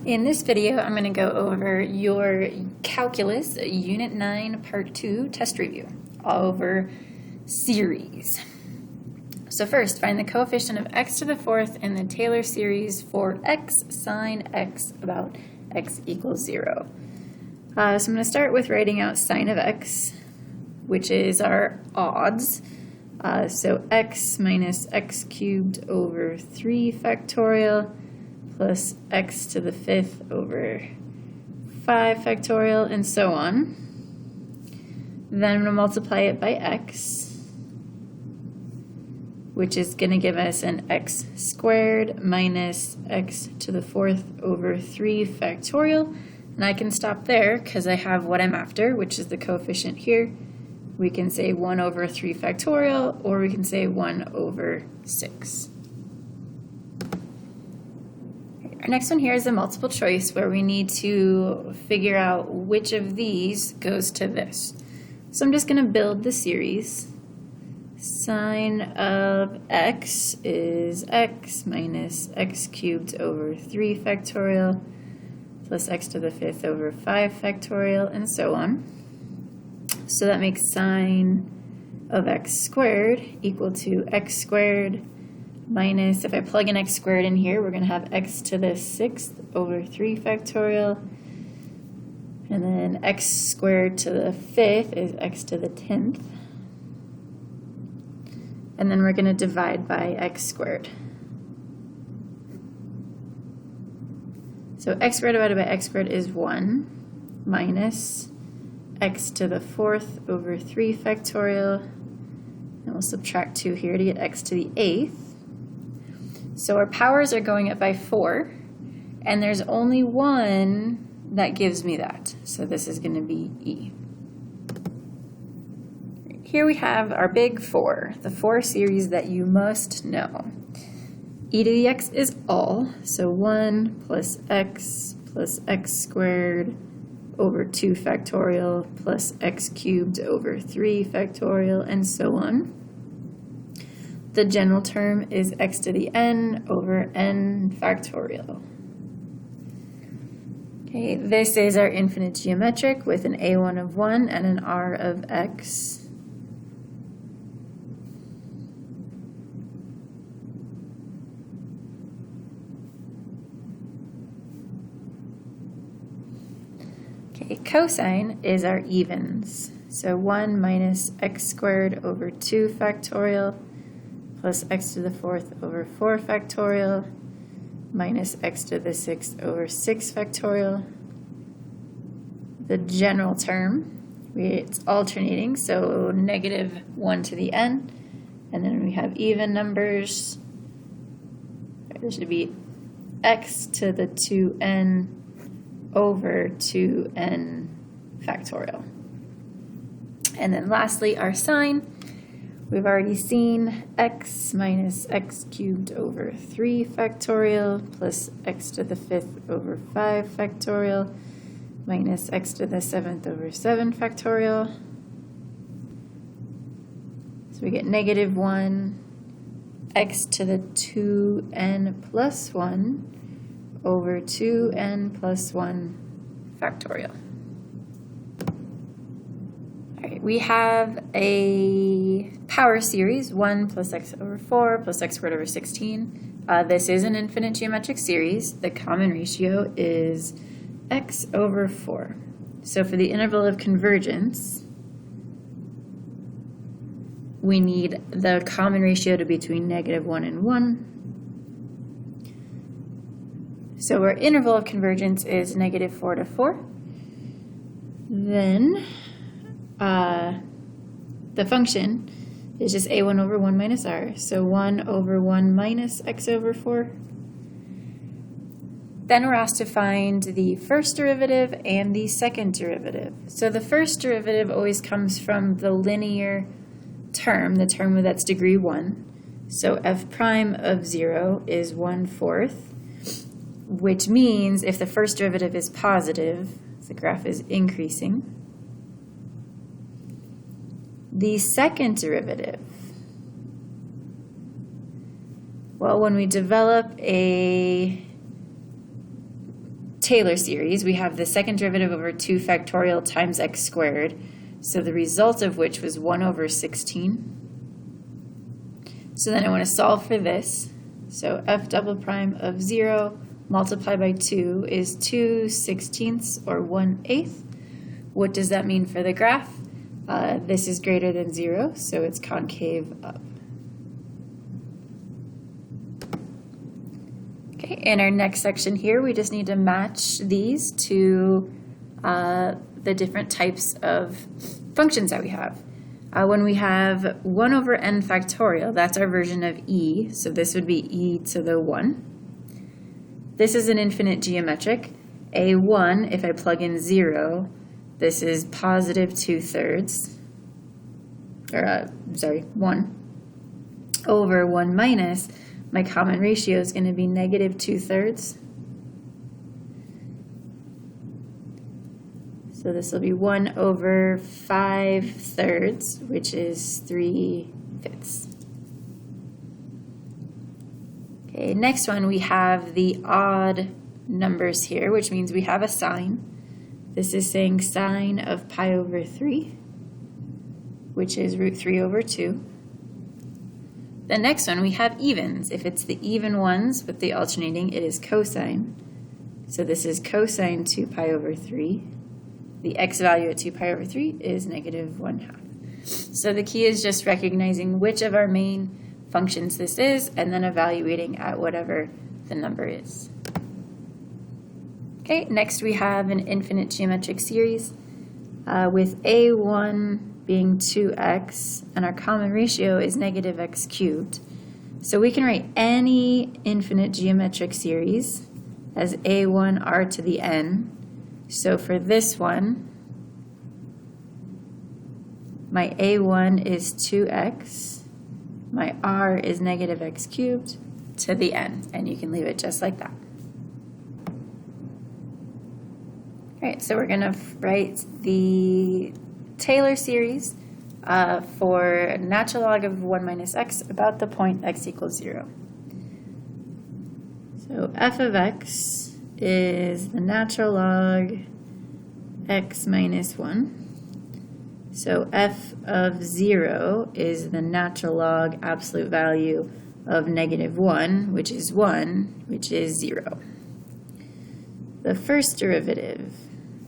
In this video, I'm going to go over your Calculus Unit 9 Part 2 test review, all over series. So first, find the coefficient of x to the fourth in the Taylor series for x sine x about x equals 0. So I'm going to start with writing out sine of x, which is our odds. So x minus x cubed over 3 factorial plus x to the fifth over 5 factorial, and so on. Then I'm going to multiply it by x, which is going to give us an x squared minus x to the fourth over 3 factorial. And I can stop there because I have what I'm after, which is the coefficient here. We can say 1 over 3 factorial, or we can say 1 over 6. Our next one here is a multiple choice where we need to figure out which of these goes to this. So I'm just going to build the series. Sine of x is x minus x cubed over 3 factorial plus x to the fifth over 5 factorial, and so on. So that makes sine of x squared equal to x squared minus, if I plug in x squared in here, we're going to have x to the sixth over 3 factorial. And then x squared to the fifth is x to the 10th. And then we're going to divide by x squared. So x squared divided by x squared is 1 minus x to the fourth over 3 factorial. And we'll subtract 2 here to get x to the 8th. So our powers are going up by 4, and there's only one that gives me that. So this is going to be e. Here we have our big 4, the 4 series that you must know. E to the x is all, so 1 plus x squared over 2 factorial plus x cubed over 3 factorial, and so on. The general term is x to the n over n factorial. Okay, this is our infinite geometric with an a1 of 1 and an r of x. Okay, cosine is our evens. So 1 minus x squared over 2 factorial plus x to the fourth over 4 factorial minus x to the sixth over 6 factorial. The general term, it's alternating, so negative 1 to the n, and then we have even numbers. There should be x to the 2n over 2n factorial. And then lastly, our sine. We've already seen x minus x cubed over 3 factorial plus x to the fifth over 5 factorial minus x to the seventh over 7 factorial. So we get negative 1 x to the 2n plus 1 over 2n plus 1 factorial. We have a power series, 1 plus x over 4 plus x squared over 16. This is an infinite geometric series. The common ratio is x over 4. So for the interval of convergence, we need the common ratio to be between negative 1 and 1. So our interval of convergence is negative 4 to 4. Then the function is just a1 over 1 minus r, so 1 over 1 minus x over 4. Then we're asked to find the first derivative and the second derivative. So the first derivative always comes from the linear term, the term that's degree 1. So f prime of 0 is 1/4, which means if the first derivative is positive, the graph is increasing. The second derivative, well, when we develop a Taylor series, we have the second derivative over 2 factorial times x squared, so the result of which was 1 over 16. So then I want to solve for this. So f double prime of 0 multiplied by 2 is 2/16 or 1/8. What does that mean for the graph? This is greater than 0, so it's concave up. Okay, in our next section here, we just need to match these to the different types of functions that we have. When we have 1 over n factorial, that's our version of e, so this would be e to the 1. This is an infinite geometric. A1, if I plug in 0, this is positive 2/3, or 1, over 1 minus, my common ratio is going to be negative 2/3. So this will be 1 over 5/3, which is 3/5. Okay, next one, we have the odd numbers here, which means we have a sign. This is saying sine of pi over 3, which is root 3 over 2. The next one, we have evens. If it's the even ones with the alternating, it is cosine. So this is cosine 2 pi over 3. The x value at 2 pi over 3 is negative 1/2. So the key is just recognizing which of our main functions this is, and then evaluating at whatever the number is. Okay, next we have an infinite geometric series with a1 being 2x, and our common ratio is negative x cubed. So we can write any infinite geometric series as a1 r to the n. So for this one, my a1 is 2x, my r is negative x cubed to the n, and you can leave it just like that. All right, so we're going to write the Taylor series for natural log of 1 minus x about the point x equals 0. So f of x is the natural log x minus 1. So f of 0 is the natural log absolute value of negative 1, which is 1, which is 0. The first derivative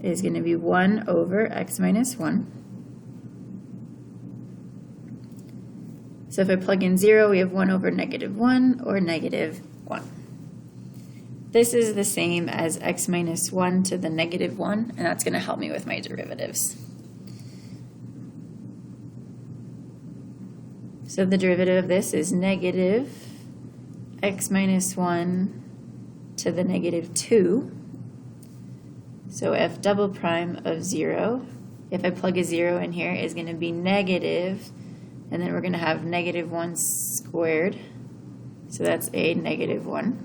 is going to be 1 over x minus 1. So if I plug in 0, we have 1 over negative 1 or negative 1. This is the same as x minus 1 to the negative 1, and that's going to help me with my derivatives. So the derivative of this is negative x minus 1 to the negative 2. So f double prime of 0, if I plug a 0 in here, is going to be negative, and then we're going to have negative 1 squared. So that's a negative 1.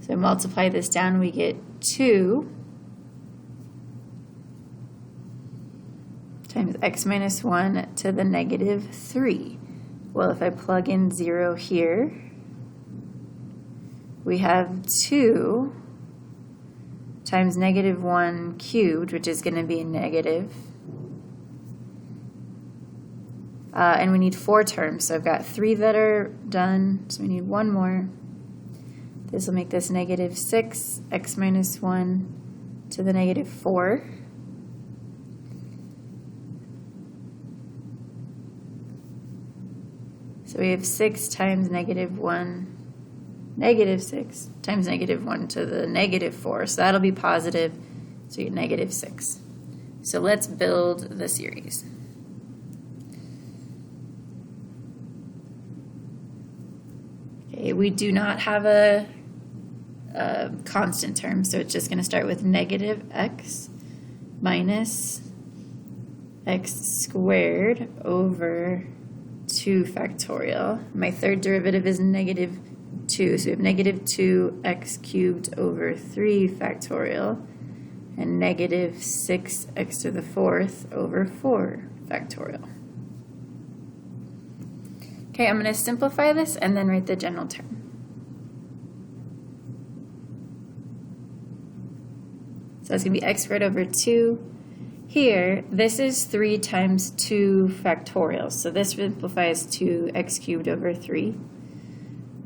So multiply this down, we get 2 times x minus 1 to the negative 3. Well, if I plug in 0 here, we have 2 times negative 1 cubed, which is going to be negative. And we need 4 terms, so I've got 3 that are done, so we need 1 more. This will make this negative 6, x minus 1 to the negative 4. So we have 6 times negative 1, negative 6 times negative 1 to the negative 4. So that'll be positive, so you get negative 6. So let's build the series. Okay, we do not have a constant term, so it's just going to start with negative x minus x squared over 2 factorial. My third derivative is negative 2, so we have negative 2x cubed over 3 factorial, and negative 6x to the 4th over 4 factorial. Okay, I'm going to simplify this and then write the general term. So that's going to be x squared over 2. Here, this is 3 times 2 factorial. So this simplifies to x cubed over 3.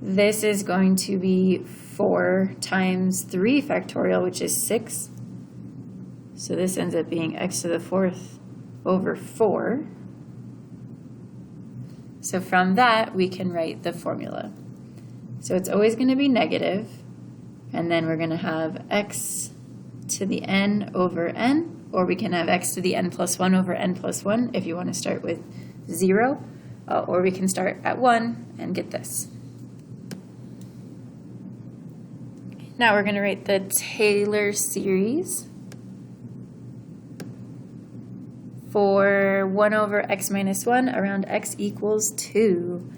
This is going to be 4 times 3 factorial, which is 6. So this ends up being x to the 4th over 4. So from that, we can write the formula. So it's always going to be negative, and then we're going to have x to the n over n, or we can have x to the n plus 1 over n plus 1 if you want to start with 0, or we can start at 1 and get this. Now we're going to write the Taylor series for 1 over x minus 1 around x equals 2.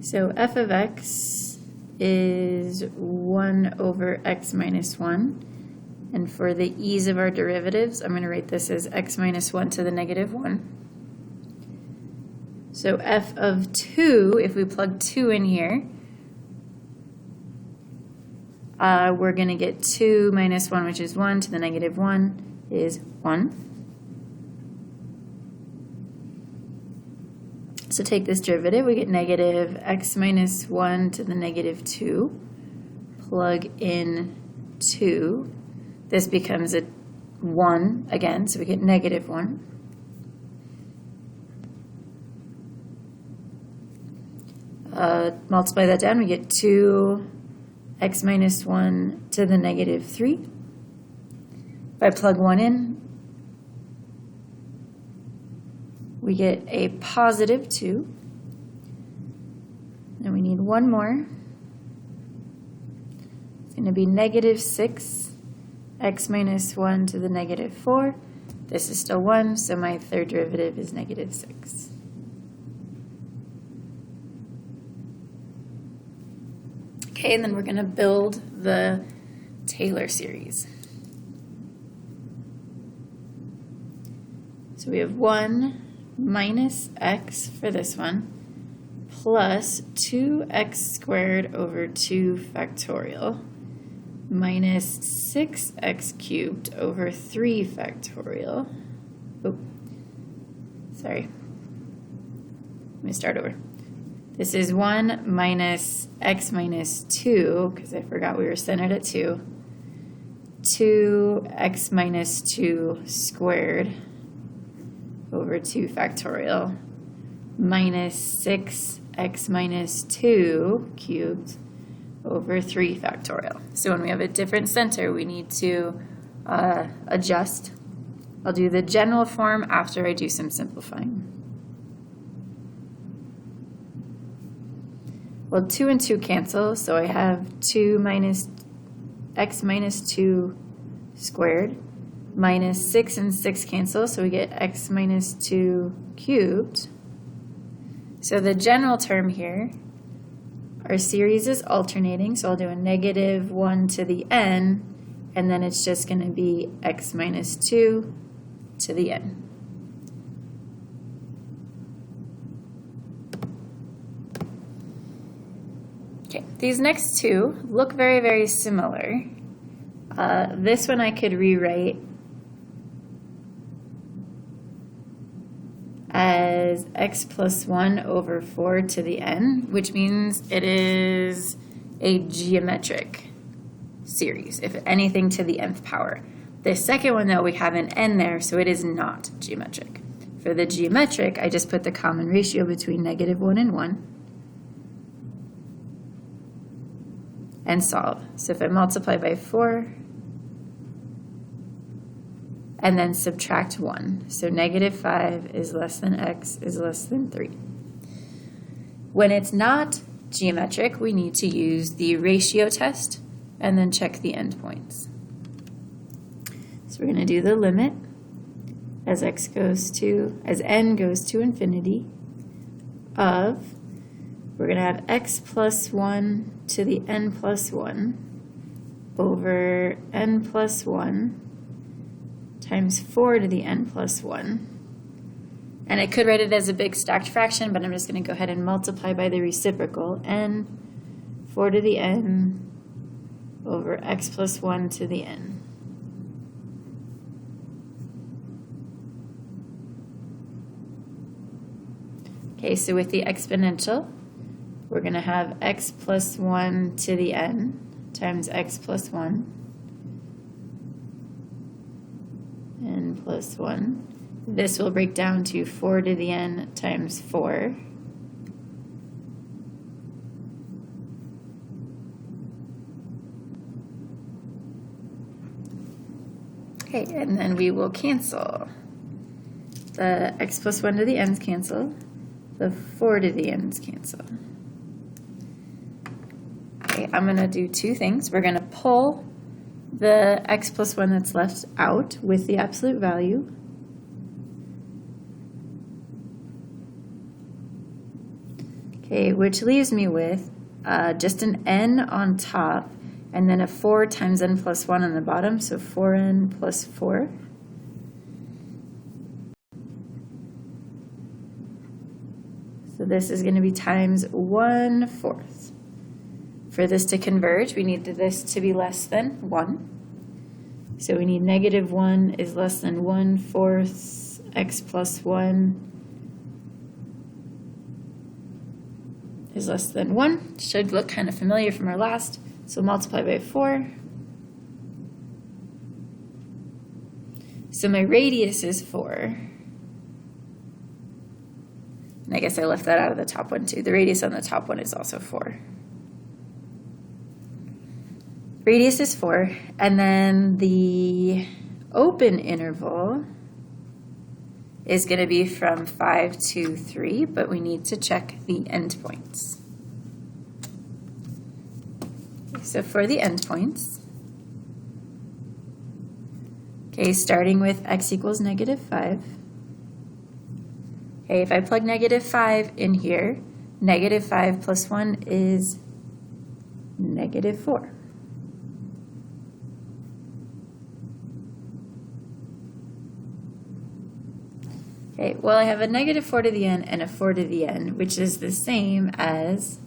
So f of x is 1 over x minus 1. And for the ease of our derivatives, I'm going to write this as x minus 1 to the negative 1. So f of 2, if we plug 2 in here, we're going to get 2 minus 1, which is 1, to the negative 1 is 1. So take this derivative, we get negative x minus 1 to the negative 2. Plug in 2. This becomes a 1 again, so we get negative 1. Multiply that down, we get 2x minus 1 to the negative 3. If I plug 1 in, we get a positive 2. And we need one more. It's going to be negative 6. X minus 1 to the negative 4. This is still 1, so my third derivative is negative 6. Okay, and then we're going to build the Taylor series. So we have 1 minus x for this one, plus 2x squared over 2 factorial, minus 6x cubed over 3 factorial. Oh, sorry. Let me start over. This is 1 minus x minus 2, because I forgot we were centered at 2. 2x minus 2 squared over 2 factorial, minus 6x minus 2 cubed over 3 factorial. So when we have a different center, we need to adjust. I'll do the general form after I do some simplifying. Well, 2 and 2 cancel, so I have 2 minus x minus 2 squared, minus 6 and 6 cancel, so we get x minus 2 cubed. So the general term here, our series is alternating, so I'll do a negative 1 to the n, and then it's just going to be x minus 2 to the n. Okay, these next two look very, very similar. This one I could rewrite as x plus 1 over 4 to the n, which means it is a geometric series, if anything to the nth power. The second one, though, we have an n there, so it is not geometric. For the geometric, I just put the common ratio between negative 1 and 1 and solve. So if I multiply by 4 and then subtract 1, so negative 5 is less than x is less than 3. When it's not geometric, we need to use the ratio test and then check the endpoints. So we're going to do the limit as n goes to infinity of, we're going to have x plus 1 to the n plus 1 over n plus 1 times 4 to the n plus 1. And I could write it as a big stacked fraction, but I'm just going to go ahead and multiply by the reciprocal, n 4 to the n over x plus 1 to the n. Okay, so with the exponential, we're going to have x plus 1 to the n times x plus 1 and plus 1. This will break down to 4 to the n times 4. Okay, and then we will cancel. The x plus 1 to the n's cancel. The 4 to the n's cancel. Okay, I'm going to do two things. We're going to pull the x plus 1 that's left out with the absolute value. Okay, which leaves me with just an n on top and then a 4 times n plus 1 on the bottom, so 4n plus 4. So this is going to be times 1/4. For this to converge, we need this to be less than 1. So we need -1 is less than 1/4 x plus 1 is less than 1. Should look kind of familiar from our last. So multiply by 4. So my radius is 4. And I guess I left that out of the top one too. The radius on the top one is also 4. Radius is 4. And then the open interval is going to be from 5 to 3, but we need to check the endpoints. So for the endpoints, okay, starting with x equals -5. Okay, if I plug -5 in here, -5 plus 1 is -4. Okay, well, I have a -4 to the n and a 4 to the n, which is the same as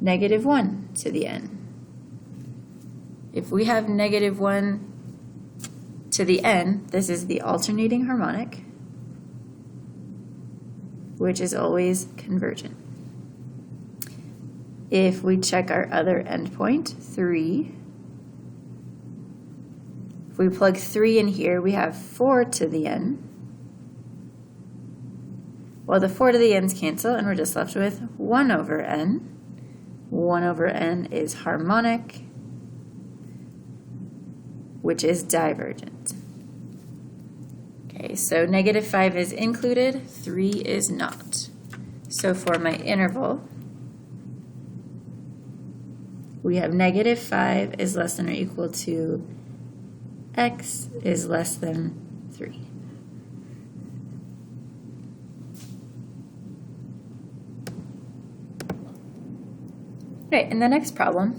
-1 to the n. If we have -1 to the n, this is the alternating harmonic, which is always convergent. If we check our other endpoint, 3, if we plug 3 in here, we have 4 to the n. Well, the 4 to the n's cancel, and we're just left with 1 over n. 1 over n is harmonic, which is divergent. Okay, so -5 is included, 3 is not. So for my interval, we have -5 is less than or equal to x is less than 3. Okay, in the next problem,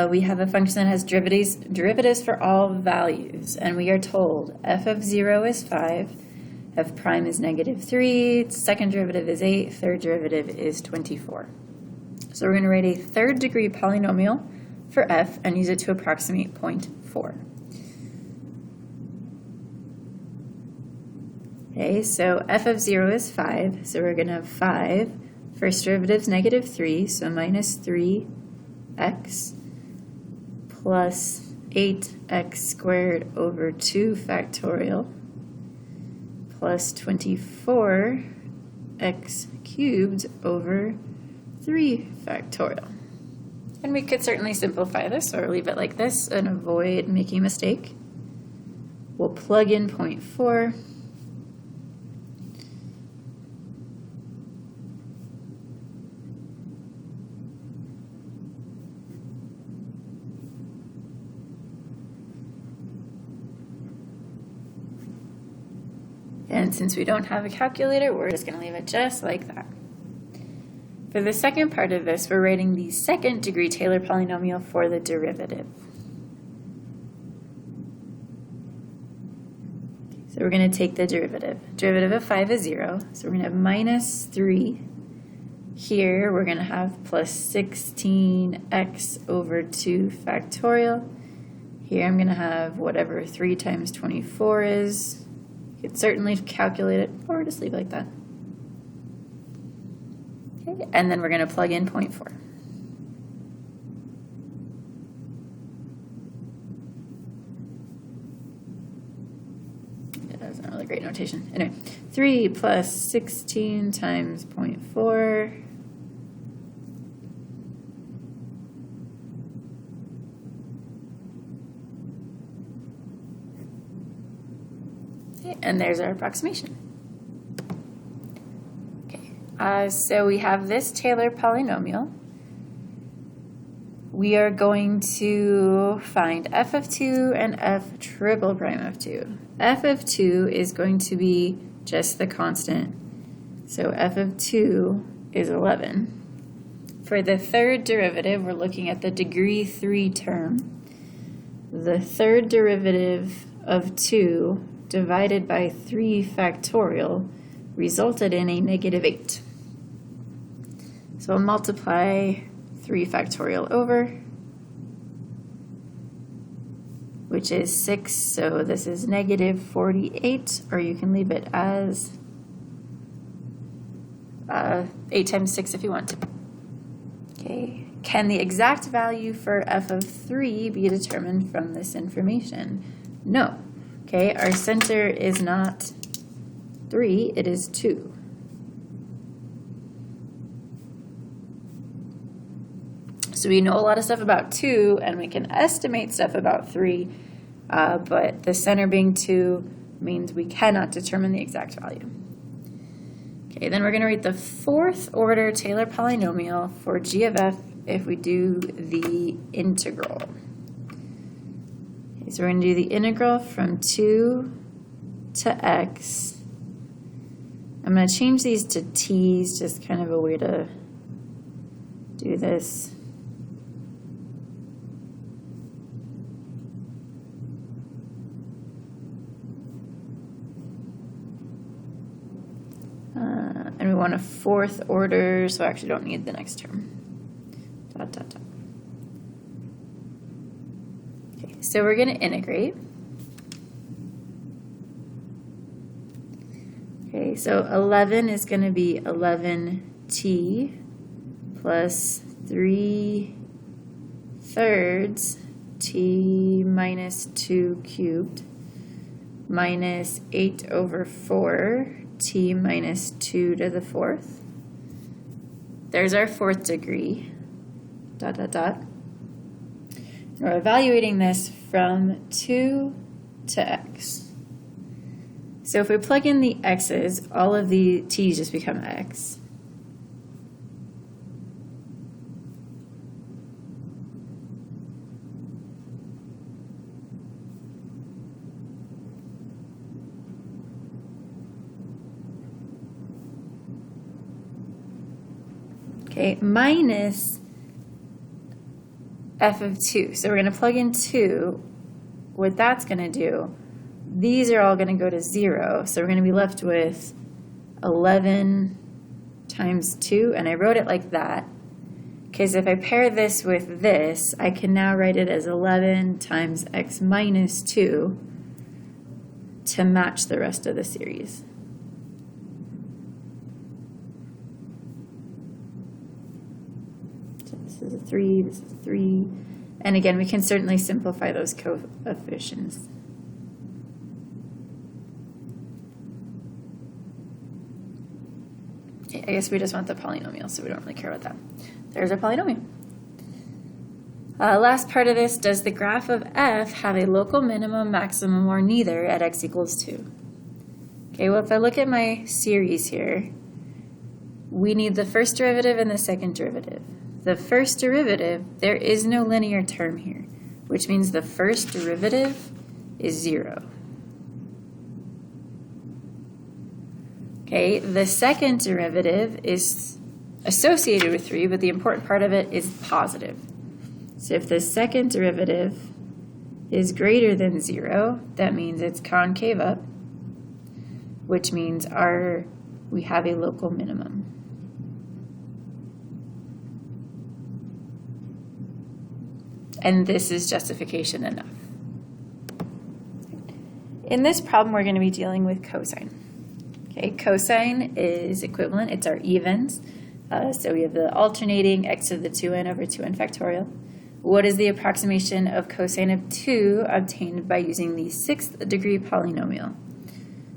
we have a function that has derivatives for all values, and we are told f of 0 is 5, f prime is -3, second derivative is 8, third derivative is 24. So we're going to write a third degree polynomial for f and use it to approximate 0.4. Okay, so f of 0 is 5, so we're going to have 5. First derivative is -3, so -3x plus 8x squared over 2 factorial plus 24x cubed over 3 factorial. And we could certainly simplify this or leave it like this and avoid making a mistake. We'll plug in 0.4. And since we don't have a calculator, we're just going to leave it just like that. For the second part of this, we're writing the second degree Taylor polynomial for the derivative. So we're going to take the derivative. Derivative of 5 is 0, so we're going to have -3. Here we're going to have plus 16x over 2 factorial. Here I'm going to have whatever 3 times 24 is. You could certainly calculate it, or just leave it like that. And then we're going to plug in 0.4. That's not really great notation. Anyway, 3 plus 16 times 0.4. Okay, and there's our approximation. Okay, so we have this Taylor polynomial. We are going to find f of 2 and f triple prime of 2. F of 2 is going to be just the constant. So f of 2 is 11. For the third derivative, we're looking at the degree 3 term. The third derivative of 2 divided by 3 factorial resulted in a negative 8. So we'll multiply 3 factorial over, which is 6, so this is negative 48, or you can leave it as 8 times 6 if you want to. Okay, can the exact value for f of 3 be determined from this information? No. Okay, our center is not 3, it is 2. So we know a lot of stuff about 2, and we can estimate stuff about 3, but the center being 2 means we cannot determine the exact value. Okay, then we're going to write the fourth order Taylor polynomial for g of f if we do the integral. Okay, so we're going to do the integral from 2 to x. I'm going to change these to t's, just kind of a way to do this. And we want a fourth order, so I actually don't need the next term. Dot, dot, dot. Okay, so we're going to integrate. Okay, so 11 is going to be 11t plus 3/3 t minus 2 cubed minus 8 over 4 t minus 2 to the 4th. There's our fourth degree. Dot, dot, dot. We're evaluating this from 2 to x. So if we plug in the x's, all of the t's just become x. Okay, minus f of 2. So we're going to plug in 2. What that's going to do, these are all going to go to 0. So we're going to be left with 11 times 2. And I wrote it like that because if I pair this with this, I can now write it as 11 times x minus 2 to match the rest of the series. This is a 3, this is a 3. And again, we can certainly simplify those coefficients. Okay, I guess we just want the polynomial, so we don't really care about that. There's our polynomial. Last part of this, does the graph of f have a local minimum, maximum, or neither at x equals 2? Okay, well, if I look at my series here, we need the first derivative and the second derivative. The first derivative, there is no linear term here, which means the first derivative is 0. Okay, the second derivative is associated with 3, but the important part of it is positive. So if the second derivative is greater than 0, that means it's concave up, which means we have a local minimum. And this is justification enough. In this problem, we're going to be dealing with cosine. Okay, cosine is equivalent. It's our evens. So we have the alternating x to the 2n over 2n factorial. What is the approximation of cosine of 2 obtained by using the 6th degree polynomial?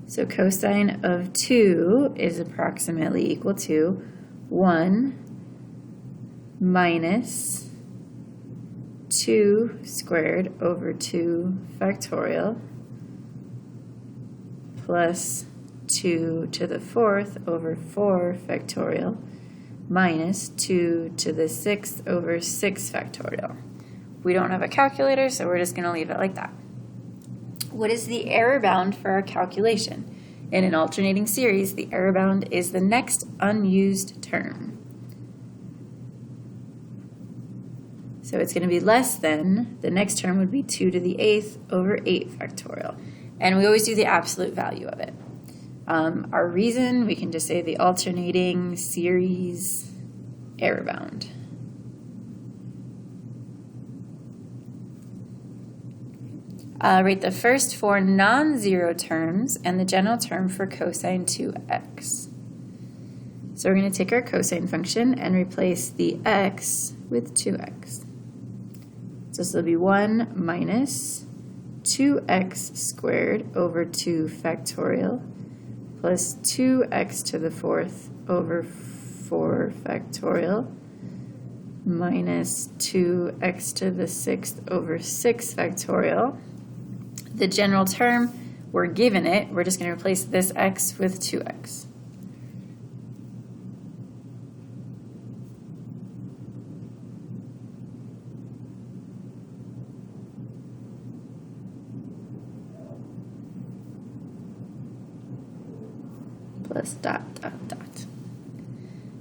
So cosine of 2 is approximately equal to 1 minus 2 squared over 2 factorial plus 2 to the 4th over 4 factorial minus 2 to the 6th over 6 factorial. We don't have a calculator, so we're just going to leave it like that. What is the error bound for our calculation? In an alternating series, the error bound is the next unused term. So it's going to be less than, the next term would be 2 to the 8th over 8 factorial. And we always do the absolute value of it. Our reason, we can just say the alternating series error bound. Write the first 4 non-zero terms and the general term for cosine 2x. So we're going to take our cosine function and replace the x with 2x. So this will be 1 minus 2x squared over 2 factorial plus 2x to the 4th over 4 factorial minus 2x to the 6th over 6 factorial. The general term, we're given it, we're just going to replace this x with 2x. Plus dot, dot, dot.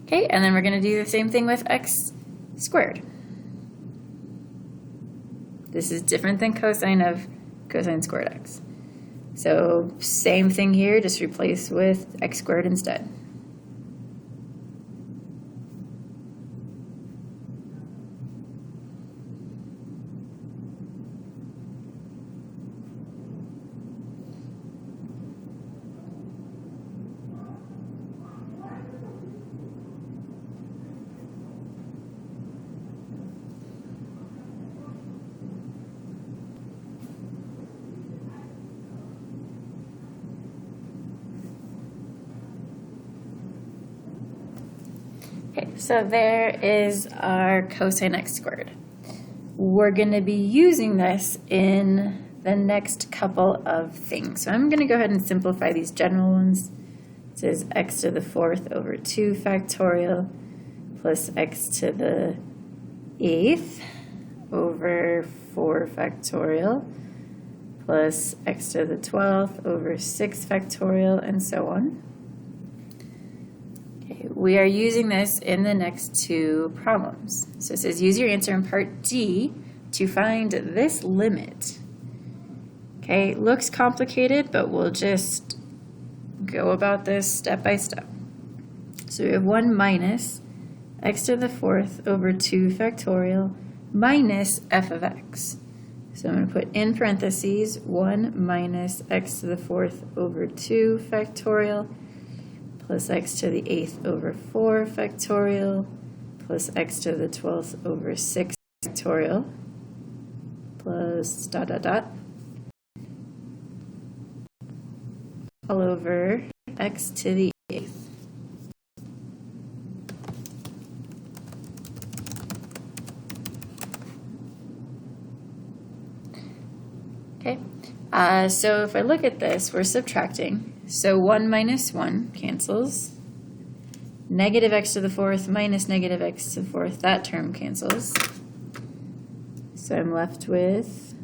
Okay, and then we're going to do the same thing with x squared. This is different than cosine squared x. So same thing here, just replace with x squared instead. Okay, so there is our cosine x squared. We're going to be using this in the next couple of things. So I'm going to go ahead and simplify these general ones. It says x to the 4th over 2 factorial plus x to the 8th over 4 factorial plus x to the 12th over 6 factorial and so on. We are using this in the next two problems. So it says use your answer in part D to find this limit. Okay, looks complicated, but we'll just go about this step by step. So we have 1 minus x to the 4th over 2 factorial minus f of x. So I'm going to put in parentheses 1 minus x to the 4th over 2 factorial plus x to the 8th over 4 factorial plus x to the 12th over 6 factorial plus dot dot dot all over x to the 8th. Okay, so if I look at this, we're subtracting. So 1 minus 1 cancels. Negative x to the 4th minus negative x to the 4th, that term cancels. So I'm left with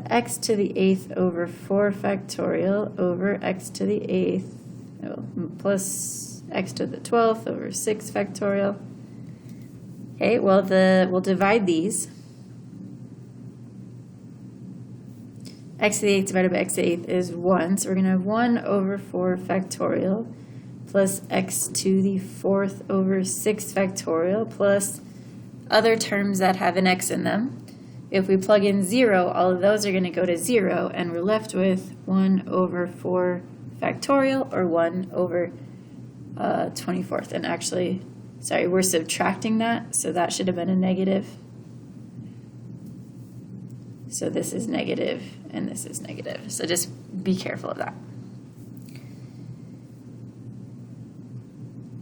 x to the 8th over 4 factorial over x to the 8th plus x to the 12th over 6 factorial. Okay, well, we'll divide these. X to the 8th divided by x to the 8th is 1, so we're going to have 1 over 4 factorial plus x to the 4th over 6 factorial plus other terms that have an x in them. If we plug in 0, all of those are going to go to 0, and we're left with 1 over 4 factorial, or 1 over 24th. And actually, sorry, we're subtracting that, so that should have been a negative. So this is negative, and this is negative. So just be careful of that.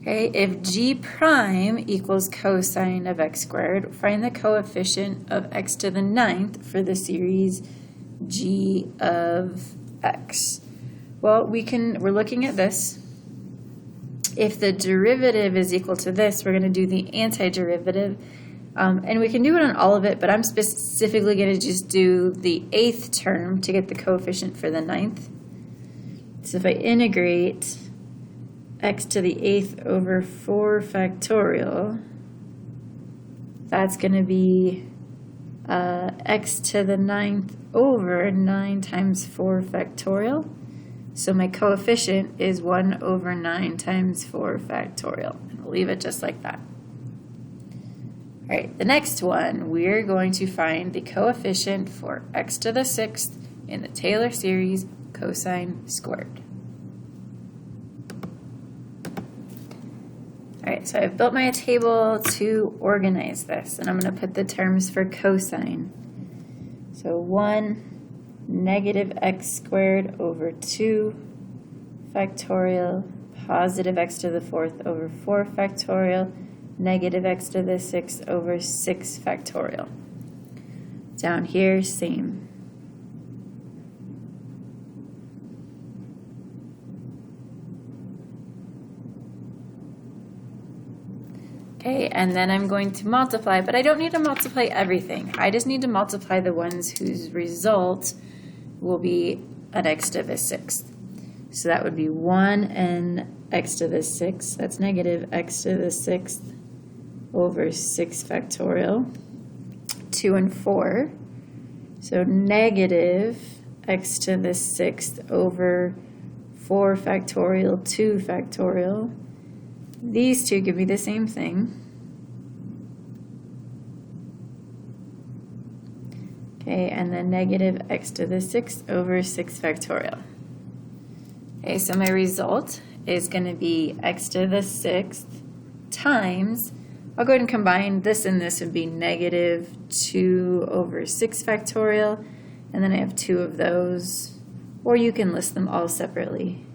Okay, if g prime equals cosine of x squared, find the coefficient of x to the 9th for the series g of x. Well, we're looking at this. If the derivative is equal to this, we're going to do the antiderivative. And we can do it on all of it, but I'm specifically going to just do the 8th term to get the coefficient for the 9th. So if I integrate x to the 8th over 4 factorial, that's going to be x to the 9th over 9 times 4 factorial. So my coefficient is 1 over 9 times 4 factorial. And we'll leave it just like that. All right, the next one, we're going to find the coefficient for x to the 6th in the Taylor series cosine squared. All right, so I've built my table to organize this, and I'm going to put the terms for cosine. So 1 negative x squared over 2 factorial, positive x to the 4th over 4 factorial, negative x to the 6th over 6 factorial. Down here, same. Okay, and then I'm going to multiply, but I don't need to multiply everything. I just need to multiply the ones whose result will be an x to the 6th. So that would be 1 and x to the 6th. That's negative x to the 6th over 6 factorial. 2 and 4. So negative x to the 6th over 4 factorial, 2 factorial. These two give me the same thing. Okay, and then negative x to the 6th over 6 factorial. Okay, so my result is going to be x to the 6th times, I'll go ahead and combine this and this would be negative 2 over 6 factorial, and then I have 2 of those, or you can list them all separately.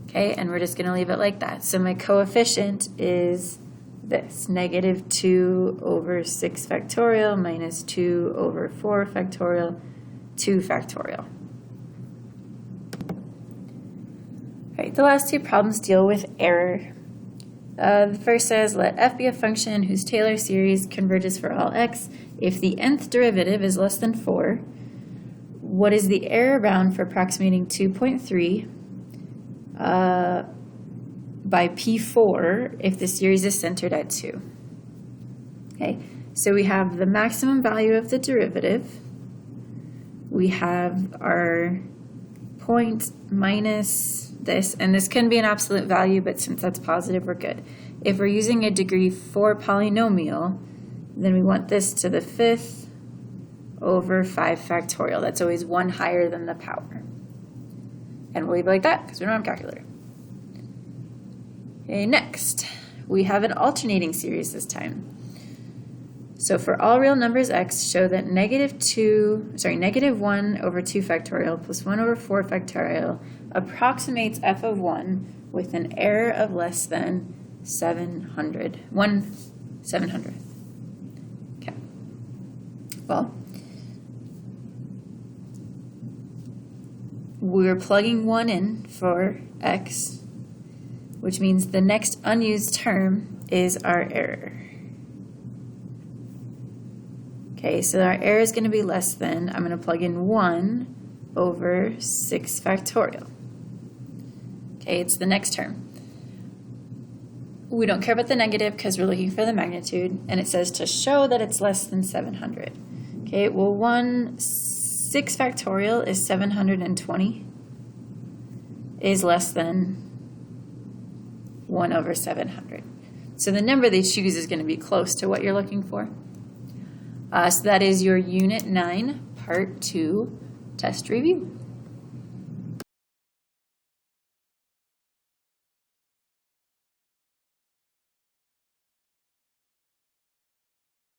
Okay, and we're just going to leave it like that. So my coefficient is this, negative 2 over 6 factorial minus 2 over 4 factorial, 2 factorial. All right, the last two problems deal with error. The first says, let f be a function whose Taylor series converges for all x if the nth derivative is less than 4. What is the error bound for approximating 2.3? By P4 if the series is centered at 2. Okay, so we have the maximum value of the derivative. We have our point minus this, and this can be an absolute value, but since that's positive, we're good. If we're using a degree 4 polynomial, then we want this to the 5th over 5 factorial. That's always 1 higher than the power. And we'll leave it like that because we don't have a calculator. Okay, next, we have an alternating series this time. So for all real numbers x, show that negative 1 over 2 factorial plus 1 over 4 factorial approximates f of 1 with an error of less than 1/700th. Okay. Well, we're plugging 1 in for x, which means the next unused term is our error. Okay, so our error is going to be less than, I'm going to plug in 1 over 6 factorial. Okay, it's the next term. We don't care about the negative because we're looking for the magnitude, and it says to show that it's less than 700. Okay, well 6 factorial is 720, is less than 1 over 700. So the number they choose is going to be close to what you're looking for. So that is your Unit 9, Part 2 test review.